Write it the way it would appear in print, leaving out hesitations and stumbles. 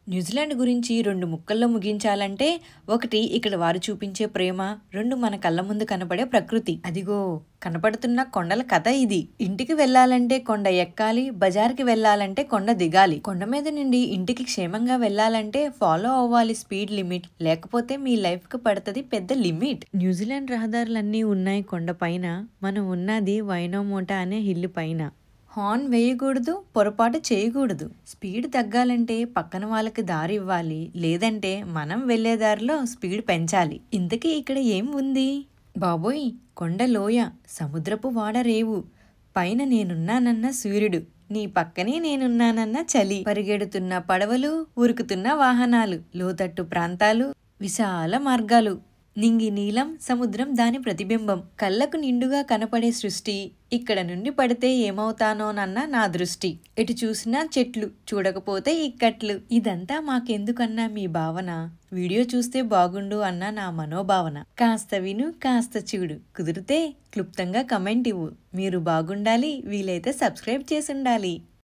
New Zealand గురించి 2 ముక్కల్లో ముగించాలంటే, 1 ఇక్కడ వారు చూపించే ప్రేమ, 2 మన కళ్ళ ముందు కనపడే ప్రకృతి. అదిగో కనపడుతున్న కొండల కథ ఇది. ఇంటికి వెళ్ళాలంటే కొండ ఎక్కాలి, బజార్కి వెళ్ళాలంటే కొండ దిగాలి. కొండ మీద నుండి ఇంటికి క్షేమంగా వెళ్ళాలంటే ఫాలో అవ్వాలి స్పీడ్ లిమిట్, లేకపోతే మీ లైఫ్కి పడుతుంది పెద్ద లిమిట్. న్యూజిలాండ్ రహదారులన్నీ ఉన్నాయి కొండపైన, మనం ఉన్నది వైనోమోటా అనే హిల్ పైన. హార్న్ వేయకూడదు, పొరపాటు చేయకూడదు. స్పీడ్ తగ్గాలంటే పక్కన వాళ్ళకి దారి ఇవ్వాలి, లేదంటే మనం వెళ్లే దారిలో స్పీడ్ పెంచాలి. ఇంతకీ ఇక్కడ ఏం ఉంది? బాబోయ్, కొండ లోయ, సముద్రపు వాడరేవు, పైన నేనున్నానన్న సూర్యుడు, నీ పక్కనే నేనున్నానన్న చలి, పరిగెడుతున్న పడవలు, ఉరుకుతున్న వాహనాలు, లోతట్టు ప్రాంతాలు, విశాల మార్గాలు, నింగి నీలం, సముద్రం దాని ప్రతిబింబం, కళ్ళకు నిండుగా కనపడే సృష్టి. ఇక్కడ నుండి పడితే ఏమవుతానోనన్న నా దృష్టి. ఎటు చూసినా చెట్లు, చూడకపోతే ఇక్కట్లు. ఇదంతా మాకెందుకన్నా మీ భావన, వీడియో చూస్తే బాగుండు అన్న నా మనోభావన. కాస్త విను, కాస్త చూడు, కుదిరితే క్లుప్తంగా కమెంట్ ఇవ్వు. మీరు బాగుండాలి, వీలైతే సబ్స్క్రైబ్ చేసుండాలి.